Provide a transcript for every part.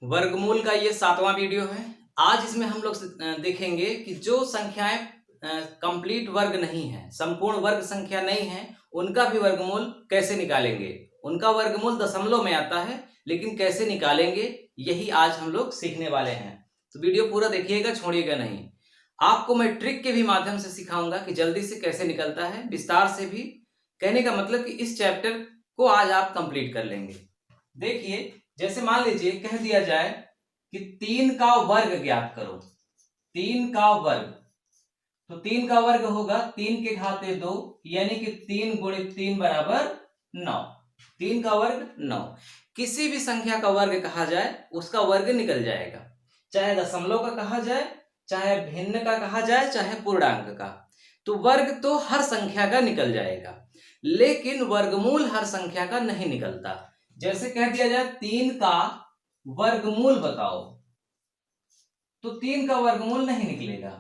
वर्गमूल का ये 7वां वीडियो है। आज इसमें हम लोग देखेंगे कि जो संख्याएं कंप्लीट वर्ग नहीं है, संपूर्ण वर्ग संख्या नहीं है, उनका भी वर्गमूल कैसे निकालेंगे। उनका वर्गमूल दशमलव में आता है, लेकिन कैसे निकालेंगे यही आज हम लोग सीखने वाले हैं। तो वीडियो पूरा देखिएगा, छोड़िएगा नहीं। आपको मैं ट्रिक के भी माध्यम से सिखाऊंगा कि जल्दी से कैसे निकलता है, विस्तार से भी। कहने का मतलब कि इस चैप्टर को आज आप कंप्लीट कर लेंगे। देखिए, जैसे मान लीजिए कह दिया जाए कि 3 का वर्ग ज्ञात करो। 3 का वर्ग, तो 3 का वर्ग होगा 3 के घाते 2, यानी कि 3 गुणित 3 बराबर 9। 3 का वर्ग 9। किसी भी संख्या का वर्ग कहा जाए उसका वर्ग निकल जाएगा, चाहे दशमलव का कहा जाए, चाहे भिन्न का कहा जाए, चाहे पूर्णांक का। तो वर्ग तो हर संख्या का निकल जाएगा, लेकिन वर्गमूल हर संख्या का नहीं निकलता। जैसे कह दिया जाए 3 का वर्गमूल बताओ, तो 3 का वर्गमूल नहीं निकलेगा।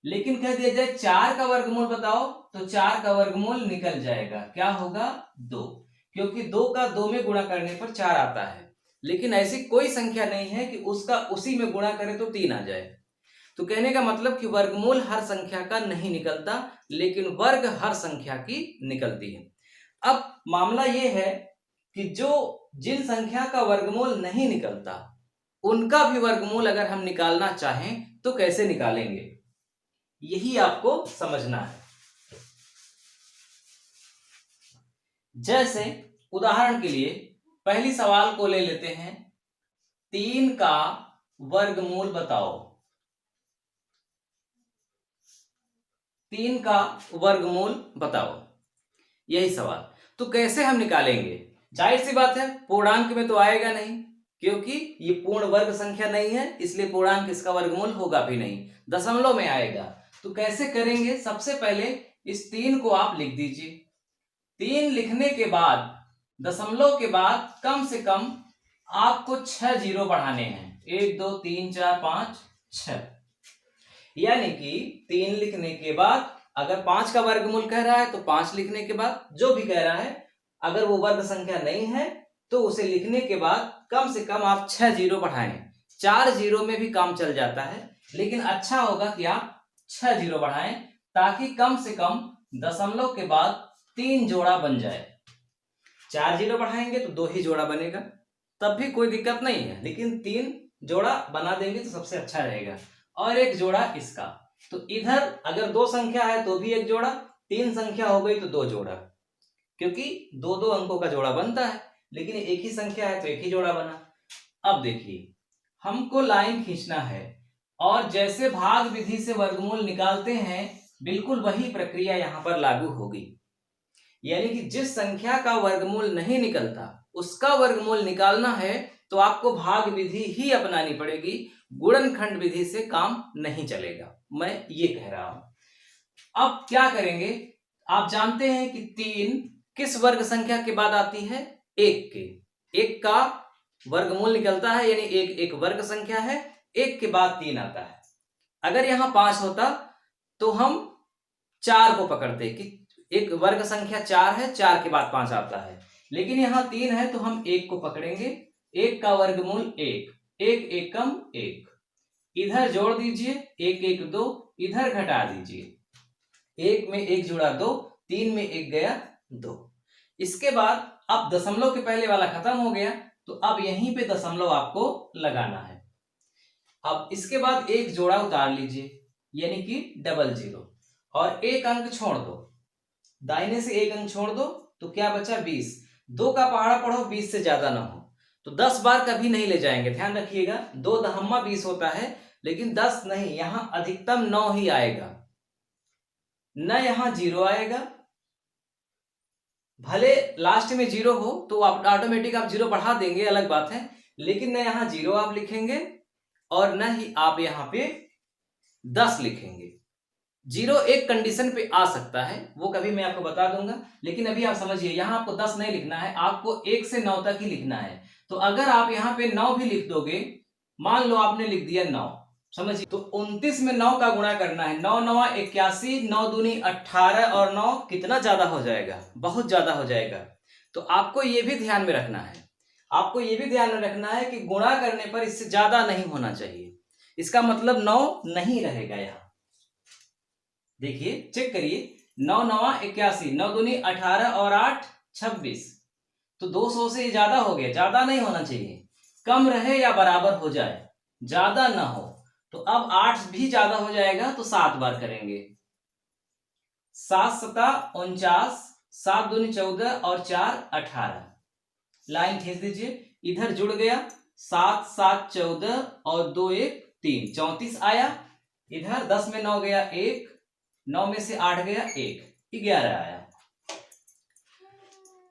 लेकिन कह दिया जाए 4 का वर्गमूल बताओ, तो 4 का वर्गमूल निकल जाएगा। क्या होगा? 2, क्योंकि 2 का 2 में गुणा करने पर 4 आता है। लेकिन ऐसी कोई संख्या नहीं है कि उसका उसी में गुणा करे तो 3 आ जाए। तो कहने का मतलब कि वर्गमूल हर संख्या का नहीं निकलता, लेकिन वर्ग हर संख्या की निकलती है। अब मामला यह है कि जिन संख्या का वर्गमूल नहीं निकलता, उनका भी वर्गमूल अगर हम निकालना चाहें तो कैसे निकालेंगे, यही आपको समझना है। जैसे उदाहरण के लिए पहली सवाल को ले लेते हैं, 3 का वर्गमूल बताओ। 3 का वर्गमूल बताओ, यही सवाल। तो कैसे हम निकालेंगे? जाहिर सी बात है, पूर्णांक में तो आएगा नहीं, क्योंकि ये पूर्ण वर्ग संख्या नहीं है, इसलिए पूर्णांक इसका वर्गमूल होगा भी नहीं, दशमलव में आएगा। तो कैसे करेंगे? सबसे पहले इस 3 को आप लिख दीजिए। 3 लिखने के बाद दशमलव के बाद कम से कम आपको 6 जीरो बढ़ाने हैं। 1 2 3 4 5 6, यानी कि 3 लिखने के बाद अगर 5 का वर्गमूल कह रहा है तो 5 लिखने के बाद जो भी कह रहा है, अगर वो वर्ग संख्या नहीं है तो उसे लिखने के बाद कम से कम आप 6 जीरो बढ़ाएं। 4 जीरो में भी काम चल जाता है, लेकिन अच्छा होगा कि आप 6 जीरो बढ़ाएं, ताकि कम से कम दशमलव के बाद 3 जोड़ा बन जाए। 4 जीरो बढ़ाएंगे तो 2 ही जोड़ा बनेगा, तब भी कोई दिक्कत नहीं है, लेकिन 3 जोड़ा बना देंगे तो सबसे अच्छा रहेगा। और एक जोड़ा इसका, तो इधर अगर 2 संख्या है तो भी एक जोड़ा, 3 संख्या हो गई तो 2 जोड़ा, क्योंकि 2 अंकों का जोड़ा बनता है, लेकिन एक ही संख्या है तो एक ही जोड़ा बना। अब देखिए, हमको लाइन खींचना है और जैसे भाग विधि से वर्गमूल निकालते हैं, बिल्कुल वही प्रक्रिया यहां पर लागू होगी। यानी कि जिस संख्या का वर्गमूल नहीं निकलता उसका वर्गमूल निकालना है तो आपको भाग विधि ही अपनानी पड़ेगी, गुणनखंड विधि से काम नहीं चलेगा, मैं ये कह रहा हूं। अब क्या करेंगे? आप जानते हैं कि 3 किस वर्ग संख्या के बाद आती है? 1 के। 1 का वर्गमूल निकलता है, यानी एक वर्ग संख्या है, 1 के बाद 3 आता है। अगर यहां 5 होता तो हम 4 को पकड़ते कि एक वर्ग संख्या 4 है, 4 के बाद 5 आता है, लेकिन यहां 3 है तो हम 1 को पकड़ेंगे। 1 का वर्गमूल 1, 1 एकम 1, इधर जोड़ दीजिए 1 1 2, इधर घटा दीजिए, 1 में 1 जुड़ा 2, 3 में 1 गया 2। इसके बाद अब दशमलव के पहले वाला खत्म हो गया, तो अब यहीं पे दशमलव आपको लगाना है। अब इसके बाद एक जोड़ा उतार लीजिए, यानी कि डबल जीरो, और एक अंक छोड़ दो, दाहिने से एक अंक छोड़ दो, तो क्या बचा? 20। 2 का पहाड़ा पढ़ो, 20 से ज्यादा ना हो, तो 10 बार कभी नहीं ले जाएंगे, ध्यान रखिएगा। 2 दहम्मा 20 होता है, लेकिन 10 नहीं, यहां अधिकतम 9 ही आएगा, न यहां 0 आएगा। भले लास्ट में 0 हो तो आप ऑटोमेटिक आप 0 बढ़ा देंगे, अलग बात है, लेकिन न यहां 0 आप लिखेंगे और न ही आप यहां पे 10 लिखेंगे। 0 एक कंडीशन पे आ सकता है, वो कभी मैं आपको बता दूंगा, लेकिन अभी आप समझिए, यहां आपको 10 नहीं लिखना है, आपको 1 से 9 तक ही लिखना है। तो अगर आप यहां पे 9 भी लिख दोगे, मान लो आपने लिख दिया 9, समझिए, तो 29 में 9 का गुणा करना है। 9 9 81, 9 दूनी 18, और 9 कितना ज्यादा हो जाएगा? बहुत ज्यादा हो जाएगा। तो आपको ये भी ध्यान में रखना है। आपको ये भी ध्यान में रखना है कि गुणा करने पर इससे ज्यादा नहीं होना चाहिए, इसका मतलब 9 नहीं रहेगा यहाँ। देखिए चेक करिए, 9 9 81, 9 दूनी 18 और 8 26, तो 200 से ज्यादा हो गया, ज्यादा नहीं होना चाहिए, कम रहे या बराबर हो जाए, ज्यादा ना हो। तो अब 8 भी ज्यादा हो जाएगा तो 7 बार करेंगे। 7 सता 49, 7 दूनी 14 और 4 18, लाइन खींच दीजिए, इधर जुड़ गया 7 7 14 और 2 1 3, 34 आया। इधर 10 में 9 गया 1, 9 में से 8 गया 1, 11 आया।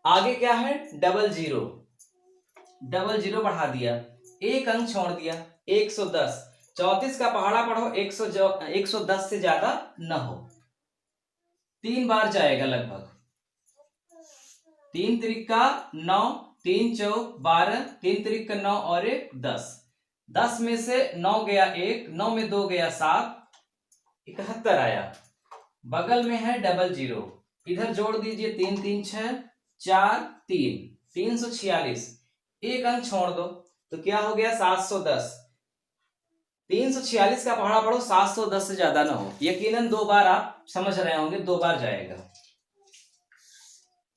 आगे क्या है, डबल जीरो, डबल जीरो बढ़ा दिया, एक अंक छोड़ दिया, 110। 34 का पहाड़ा पढ़ो, 110 से ज्यादा न हो, 3 बार जाएगा लगभग। 3 त्रिका 9, 3 चौक 12, 3 त्रिका 9 और 1 10, 10 में से 9 गया 1, 9 में 2 गया 7, 71 आया। बगल में है डबल जीरो, इधर जोड़ दीजिए 3 3 6 4 3, 346, एक अंक छोड़ दो तो क्या हो गया 710। 346 का पहाड़ा पढ़ो, 710 से ज्यादा ना हो, यकीनन 2 बार आप समझ रहे होंगे, 2 बार जाएगा।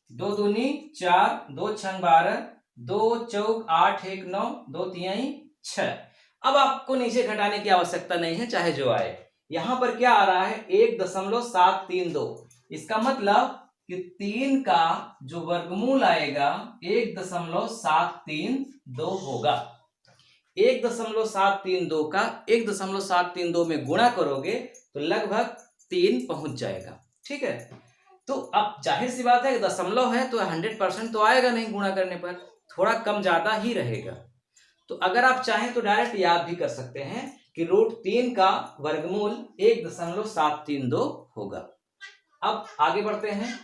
2 दूनी 4, 2 छंग 12, 2 चौक 8 1 9, 2 तिहाई 6। अब आपको नीचे घटाने की आवश्यकता नहीं है, चाहे जो आए। यहां पर क्या आ रहा है 1.732, इसका मतलब कि 3 का जो वर्गमूल आएगा 1.732 होगा। 1.732 का 1.732 में गुणा करोगे तो लगभग 3 पहुंच जाएगा। ठीक है, तो अब जाहिर सी बात है, दशमलव है तो 100% तो आएगा नहीं, गुणा करने पर थोड़ा कम ज्यादा ही रहेगा। तो अगर आप चाहें तो डायरेक्ट याद भी कर सकते हैं कि √3 का वर्गमूल 1.732 होगा। अब आगे बढ़ते हैं,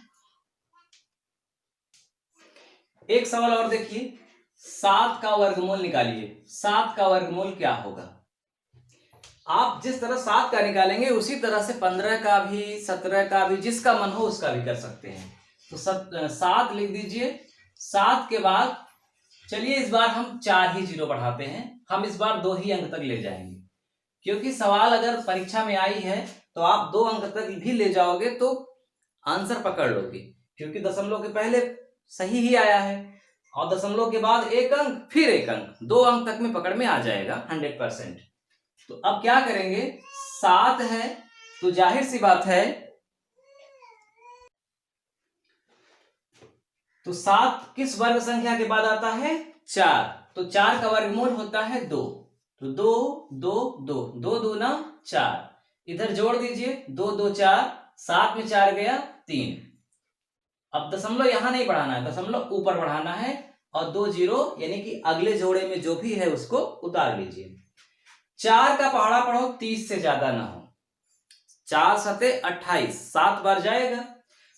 एक सवाल और देखिए, 7 का वर्गमूल निकालिए। 7 का वर्गमूल क्या होगा? आप जिस तरह 7 का निकालेंगे उसी तरह से 15 का भी, 17 का भी, जिसका मन हो उसका भी कर सकते हैं। तो 7 लिख दीजिए। 7 के बाद चलिए इस बार हम 4 ही जीरो बढ़ाते हैं, हम इस बार 2 ही अंक तक ले जाएंगे, क्योंकि सवाल अगर परीक्षा में आई है तो आप 2 अंक तक भी ले जाओगे तो आंसर पकड़ लोगे, क्योंकि दशमलव के पहले सही ही आया है और दशमलव के बाद 1 अंक फिर 1 अंक, 2 अंक तक में पकड़ में आ जाएगा 100%। तो अब क्या करेंगे, 7 है तो जाहिर सी बात है, तो 7 किस वर्ग संख्या के बाद आता है? 4, तो 4 का वर्गमूल होता है 2, तो 2 2 2, 2 दूना 4, इधर जोड़ दीजिए 2 2 4, 7 में 4 गया 3। अब दशमलव यहां नहीं बढ़ाना है, दशमलव ऊपर बढ़ाना है और 2 जीरो यानी कि अगले जोड़े में जो भी है उसको उतार लीजिए। 4 का पहाड़ा पढ़ो, 30 से ज्यादा ना हो, 4 सते 28, 7 बार जाएगा।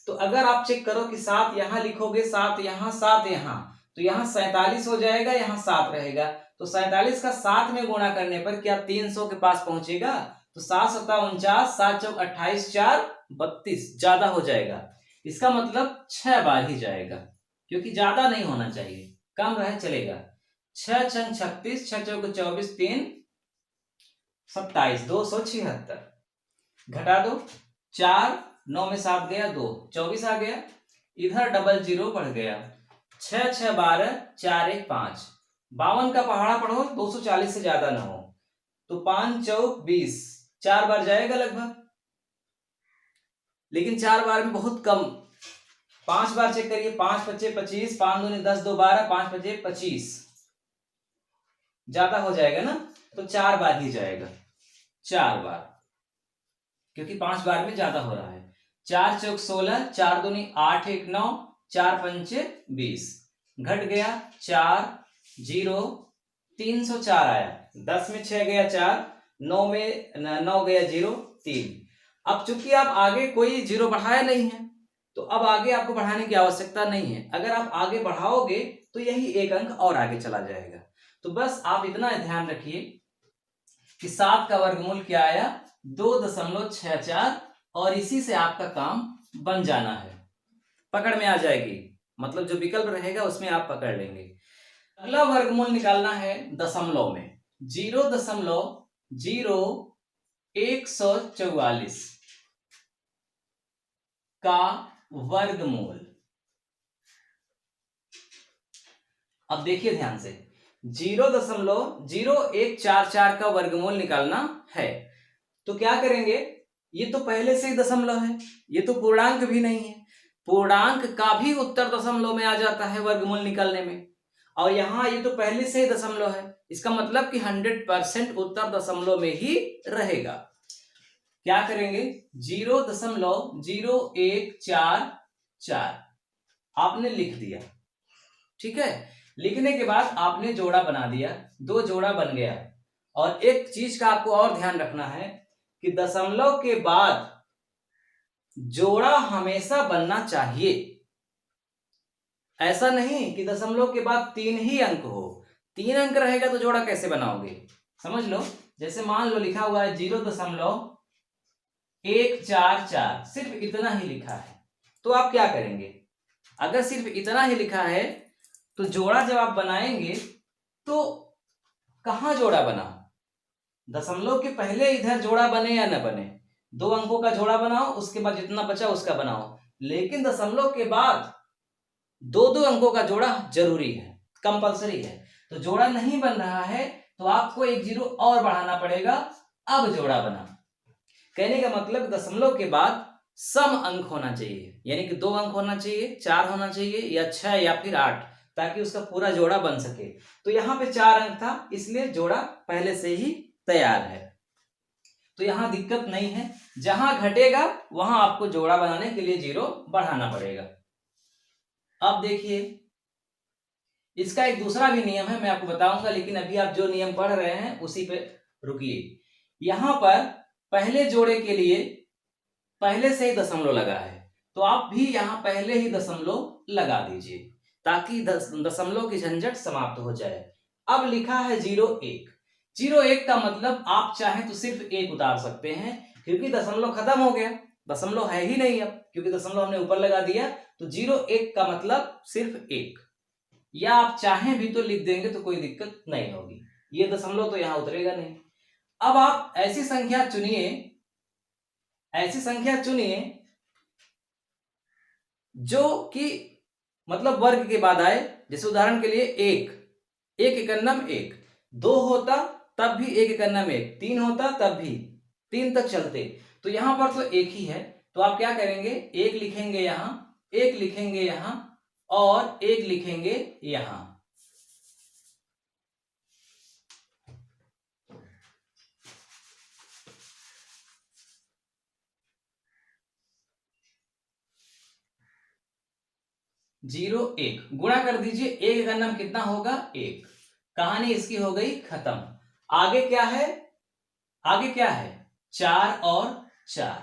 तो अगर आप चेक करो कि 7 यहां लिखोगे, 7 यहां, 7 यहां, तो यहां 47 हो जाएगा, यहां 7 रहेगा, तो 47 का 7 में गुणा करने पर क्या 300 के पास पहुंचेगा? तो 7 सता 49, 7 चौक 28, 4 32, ज्यादा हो जाएगा, इसका मतलब 6 बार ही जाएगा, क्योंकि ज्यादा नहीं होना चाहिए, कम रहे चलेगा। 6 छंग 36, 6 चौक 24, 3 27, 276, घटा दो 4, 9 में 7 गया 2, 24 आ गया, इधर डबल जीरो बढ़ गया, 6 6 12, 4 1 5, 52 का पहाड़ा पढ़ो, 240 से ज्यादा ना हो, तो 5 चौक 20, 4 बार जाएगा लगभग, लेकिन 4 बार में बहुत कम, 5 बार चेक करिए, 5 5 25, 5 दूनी 10 2 12, 5 5 25, ज्यादा हो जाएगा ना, तो 4 बार ही जाएगा, 4 बार, क्योंकि 5 बार में ज्यादा हो रहा है। 4 चौक 16, 4 दूनी 8 1 9, 4 पंचे 20, घट गया 4 0, 304 आया, 10 में 6 गया 4, 9 में 9 गया 0 3। अब चूंकि आप आगे कोई जीरो बढ़ाया नहीं है तो अब आगे आपको बढ़ाने की आवश्यकता नहीं है, अगर आप आगे बढ़ाओगे तो यही 1 अंक और आगे चला जाएगा। तो बस आप इतना ध्यान रखिए कि 7 का वर्गमूल क्या आया, 2.64, और इसी से आपका काम बन जाना है, पकड़ में आ जाएगी, मतलब जो विकल्प रहेगा उसमें आप पकड़ लेंगे। अगला वर्गमूल निकालना है दशमलव में। 0.0144 का वर्गमूल। अब देखिए ध्यान से, 0.0144 का वर्गमूल निकालना है तो क्या करेंगे, ये तो पहले से ही दशमलव है, ये तो पूर्णांक भी नहीं है, पूर्णांक का भी उत्तर दशमलव में आ जाता है वर्गमूल निकालने में, और यहाँ ये तो पहले से ही दशमलव है, इसका मतलब कि 100% उत्तर दशमलव में ही रहेगा। क्या करेंगे, 0.0144 आपने लिख दिया, ठीक है। लिखने के बाद आपने जोड़ा बना दिया, 2 जोड़ा बन गया। और एक चीज का आपको और ध्यान रखना है कि दशमलव के बाद जोड़ा हमेशा बनना चाहिए। ऐसा नहीं कि दशमलव के बाद 3 ही अंक हो, 3 अंक रहेगा तो जोड़ा कैसे बनाओगे, समझ लो। जैसे मान लो लिखा हुआ है 0.144, सिर्फ इतना ही लिखा है, तो आप क्या करेंगे, अगर सिर्फ इतना ही लिखा है तो जोड़ा जब आप बनाएंगे तो कहां जोड़ा बना, दशमलव के पहले इधर जोड़ा बने या न बने, 2 अंकों का जोड़ा बनाओ, उसके बाद जितना बचा उसका बनाओ। लेकिन दशमलव के बाद 2-2 अंकों का जोड़ा जरूरी है, कंपलसरी है। तो जोड़ा नहीं बन रहा है तो आपको 1 जीरो और बढ़ाना पड़ेगा, अब जोड़ा बना। कहने का मतलब दशमलव के बाद सम अंक होना चाहिए, यानी कि 2 अंक होना चाहिए, 4 होना चाहिए, या 6 या फिर 8, ताकि उसका पूरा जोड़ा बन सके। तो यहाँ पे 4 अंक था, इसलिए जोड़ा पहले से ही तैयार है, तो यहाँ दिक्कत नहीं है। जहां घटेगा वहां आपको जोड़ा बनाने के लिए 0 बढ़ाना पड़ेगा। अब देखिए, इसका एक दूसरा भी नियम है, मैं आपको बताऊंगा, लेकिन अभी आप जो नियम पढ़ रहे हैं उसी पे रुकिए। यहां पर पहले जोड़े के लिए पहले से ही दशमलव लगा है, तो आप भी यहां पहले ही दशमलव लगा दीजिए, ताकि दशमलव की झंझट समाप्त हो जाए। अब लिखा है 0.1, 0.1 का मतलब आप चाहें तो सिर्फ 1 उतार सकते हैं, क्योंकि दशमलव खत्म हो गया, दशमलव है ही नहीं अब, क्योंकि दशमलव हमने ऊपर लगा दिया। तो 0.1 का मतलब सिर्फ 1, या आप चाहें भी तो लिख देंगे तो कोई दिक्कत नहीं होगी, ये दशमलव तो यहां उतरेगा नहीं। अब आप ऐसी संख्या चुनिए जो कि मतलब वर्ग के बाद आए। जैसे उदाहरण के लिए 1 एकन्नम 1, 2 होता तब भी 1 एकन्नम 1, 3 होता तब भी, 3 तक चलते। तो यहां पर तो 1 ही है, तो आप क्या करेंगे, 1 लिखेंगे यहां, 1 लिखेंगे यहां, और 1 लिखेंगे यहां। जीरो 1 गुणा कर दीजिए, 1 का नाम कितना होगा, 1। कहानी इसकी हो गई खत्म। आगे क्या है, 4 और 4,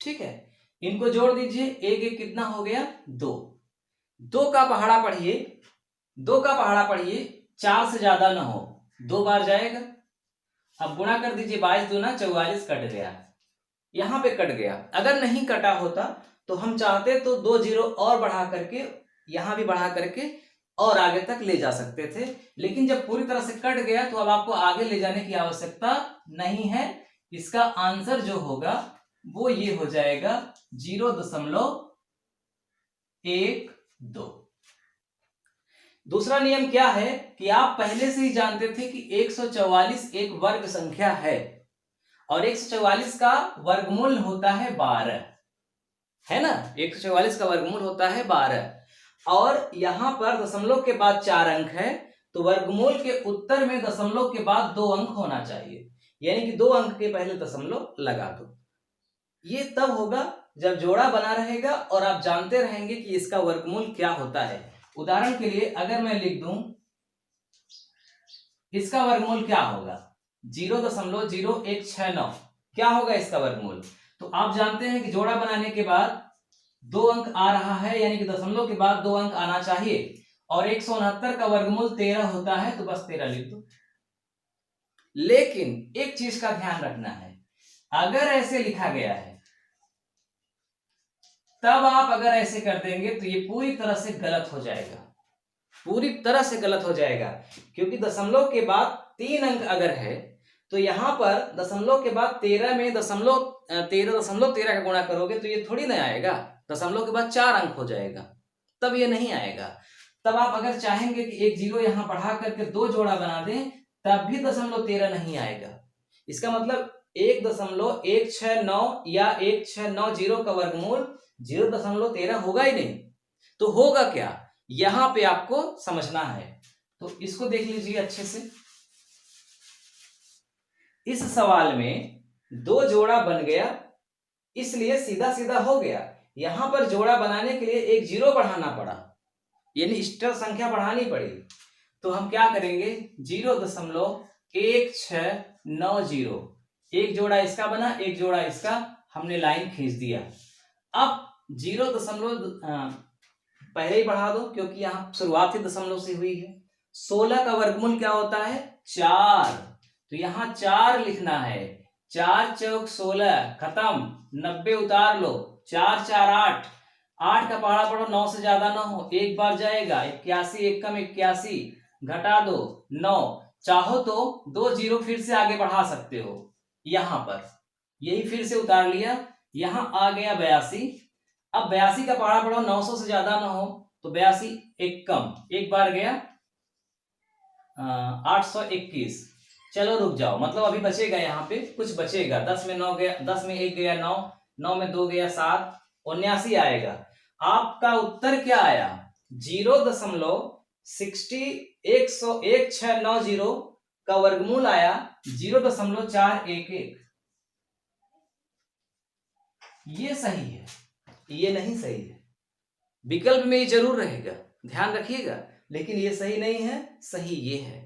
ठीक है। इनको जोड़ दीजिए, 1 कितना हो गया, 2। 2 का पहाड़ा पढ़िए, 4 से ज्यादा ना हो, 2 बार जाएगा। अब गुणा कर दीजिए, 22 दूना 44, कट गया, यहां पे कट गया। अगर नहीं कटा होता तो हम चाहते तो 2 जीरो और बढ़ा करके, यहां भी बढ़ा करके और आगे तक ले जा सकते थे, लेकिन जब पूरी तरह से कट गया तो अब आपको आगे ले जाने की आवश्यकता नहीं है। इसका आंसर जो होगा वो ये हो जाएगा 0.12। दूसरा नियम क्या है कि आप पहले से ही जानते थे कि 144 एक वर्ग संख्या है, और 144 का वर्गमूल होता है 12, है ना। 144 का वर्गमूल होता है 12, और यहां पर दशमलव के बाद 4 अंक है, तो वर्गमूल के उत्तर में दशमलव के बाद 2 अंक होना चाहिए, यानी कि 2 अंक के पहले दशमलव लगा दो। ये तब होगा जब जोड़ा बना रहेगा और आप जानते रहेंगे कि इसका वर्गमूल क्या होता है। उदाहरण के लिए अगर मैं लिख दूं इसका वर्गमूल क्या होगा, 0.0169, क्या होगा इसका वर्गमूल। तो आप जानते हैं कि जोड़ा बनाने के बाद 2 अंक आ रहा है, यानी कि दशमलव के बाद 2 अंक आना चाहिए, और 169 का वर्गमूल 13 होता है, तो बस 13 लिख दो। लेकिन एक चीज का ध्यान रखना है, अगर ऐसे लिखा गया है तब आप अगर ऐसे कर देंगे तो ये पूरी तरह से गलत हो जाएगा। पूरी तरह से गलत हो जाएगा, क्योंकि दशमलव के बाद 3 अंक अगर है तो यहाँ पर दशमलव के बाद 13 में दशमलव 13 का गुणा करोगे तो ये थोड़ी ना आएगा, दशमलव के बाद 4 अंक हो जाएगा, तब ये नहीं आएगा। तब आप अगर चाहेंगे कि एक जीरो यहाँ बढ़ा करके 2 जोड़ा बना दें, तब भी दशमलव 13 नहीं आएगा। इसका मतलब 1.1690 या 1690 का वर्गमूल 0.13 होगा ही नहीं। तो होगा क्या, यहां पे आपको समझना है। तो इसको देख लीजिए अच्छे से। इस सवाल में 2 जोड़ा बन गया, इसलिए सीधा सीधा हो गया। यहां पर जोड़ा बनाने के लिए एक जीरो बढ़ाना पड़ा, यानी इष्टतम संख्या बढ़ानी पड़ी। तो हम क्या करेंगे, 0.1690, एक जोड़ा इसका बना, एक जोड़ा इसका, हमने लाइन खींच दिया। अब 0. पहले ही बढ़ा दो क्योंकि यहाँ शुरुआत ही दशमलव से हुई है। 16 का वर्गमूल क्या होता है, 4, तो यहाँ 4 लिखना है। 4 चौक 16, खत्म, 90 उतार लो, 4 4 8, 8 का पहाड़ा पढ़ो, 9 से ज्यादा ना हो, एक बार जाएगा, 81, एक कम 81, घटा दो 9, चाहो तो 2 जीरो फिर से आगे बढ़ा सकते हो, यहां पर यही फिर से उतार लिया, यहां आ गया 82। अब 82 का पहाड़ा पढ़ो, 900 से ज्यादा ना हो, तो 82 एक कम, एक बार गया 821। चलो रुक जाओ, मतलब अभी बचेगा, यहाँ पे कुछ बचेगा। 10 में 9 गया, 10 में 1 गया 9, 9 में 2 गया 7, 79 आएगा। आपका उत्तर क्या आया, 0.1690 का वर्गमूल आया 0.411। ये सही है, ये नहीं सही है। विकल्प में ये जरूर रहेगा, ध्यान रखिएगा, लेकिन ये सही नहीं है, सही ये है।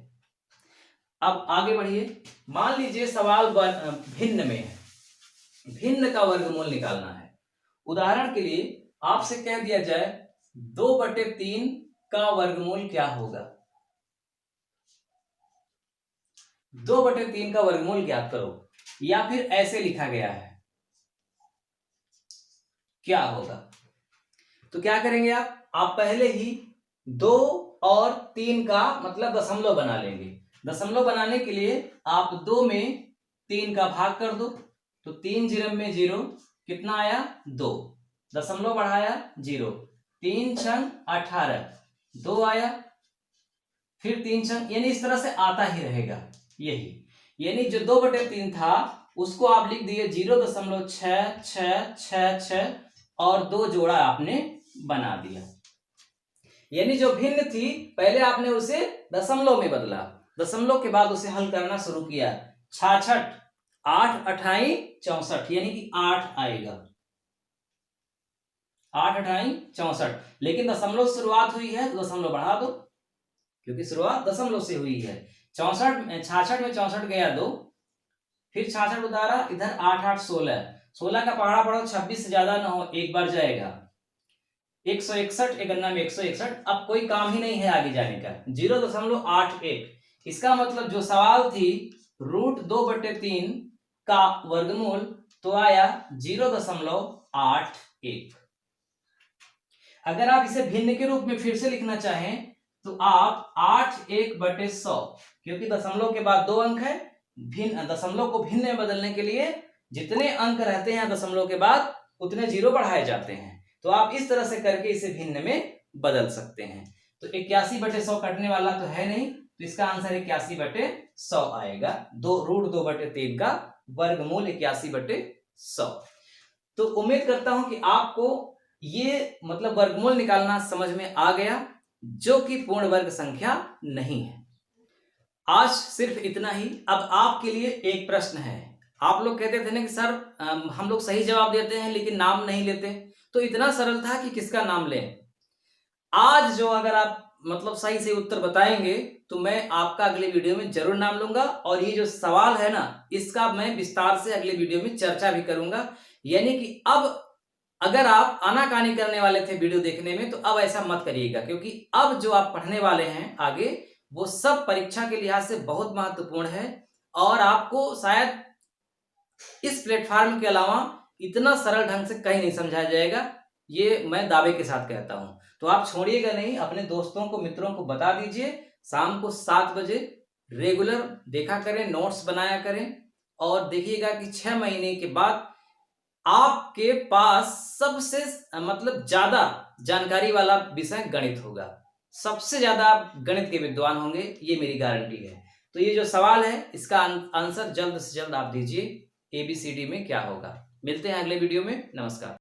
अब आगे बढ़िए। मान लीजिए सवाल भिन्न में है, भिन्न का वर्गमूल निकालना है। उदाहरण के लिए आपसे कह दिया जाए 2/3 का वर्गमूल क्या होगा, 2/3 का वर्गमूल ज्ञात करो, या फिर ऐसे लिखा गया है, क्या होगा। तो क्या करेंगे आप पहले ही 2 और 3 का मतलब दशमलव बना लेंगे। दशमलव बनाने के लिए आप 2 में 3 का भाग कर दो, तो 3 0 में 0, कितना आया 2, दशमलव बढ़ाया 0, 3 छंग 18, 2 आया, फिर 3 छंग, यानी इस तरह से आता ही रहेगा। यही यानी जो 2/3 था उसको आप लिख दिए 0.6666 और 2 जोड़ा आपने बना दिया। यानी जो भिन्न थी पहले आपने उसे दशमलव में बदला, दशमलव के बाद उसे हल करना शुरू किया। 66, 8 अठाई 64, यानी कि 8 आएगा, 8 अठाई 64। लेकिन दशमलव शुरुआत हुई है तो दशमलव बढ़ा दो, क्योंकि शुरुआत दशमलव से हुई है। 66 में 64 गया 2, फिर 66 उतारा, इधर 8 8 16, 16 का पहाड़ा पढ़ो, 26 से ज्यादा ना हो, एक बार जाएगा, 161, एक गन्ना में 161। अब कोई काम ही नहीं है आगे जाने का, 0.81। इसका मतलब जो सवाल थी √2/3 का वर्गमूल तो आया 0.81। अगर आप इसे भिन्न के रूप में फिर से लिखना चाहें तो आप 8/100, क्योंकि दशमलव के बाद 2 अंक है, भिन्न दशमलव को भिन्न में बदलने के लिए जितने अंक रहते हैं दशमलव के बाद उतने जीरो बढ़ाए जाते हैं। तो आप इस तरह से करके इसे भिन्न में बदल सकते हैं। तो 81/100 कटने वाला तो है नहीं, तो इसका आंसर 81/100 आएगा। √2/3 का वर्गमूल 81/100। तो उम्मीद करता हूं कि आपको ये मतलब वर्गमूल निकालना समझ में आ गया, जो कि पूर्ण वर्ग संख्या नहीं है। आज सिर्फ इतना ही। अब आपके लिए एक प्रश्न है। आप लोग कहते थे ना कि सर हम लोग सही जवाब देते हैं लेकिन नाम नहीं लेते, तो इतना सरल था कि किसका नाम लें। आज जो अगर आप मतलब सही से उत्तर बताएंगे तो मैं आपका अगले वीडियो में जरूर नाम लूंगा, और ये जो सवाल है ना इसका मैं विस्तार से अगले वीडियो में चर्चा भी करूंगा। यानी कि अब अगर आप आनाकानी करने वाले थे वीडियो देखने में तो अब ऐसा मत करिएगा, क्योंकि अब जो आप पढ़ने वाले हैं आगे वो सब परीक्षा के लिहाज से बहुत महत्वपूर्ण है, और आपको शायद इस प्लेटफॉर्म के अलावा इतना सरल ढंग से कहीं नहीं समझाया जाएगा, ये मैं दावे के साथ कहता हूं। तो आप छोड़िएगा नहीं, अपने दोस्तों को, मित्रों को बता दीजिए। शाम को 7 बजे रेगुलर देखा करें, नोट्स बनाया करें, और देखिएगा कि 6 महीने के बाद आपके पास सबसे मतलब ज्यादा जानकारी वाला विषय गणित होगा। सबसे ज्यादा आप गणित के विद्वान होंगे, ये मेरी गारंटी है। तो ये जो सवाल है इसका आंसर जल्द से जल्द आप दीजिए, ABCD में क्या होगा। मिलते हैं अगले वीडियो में। नमस्कार।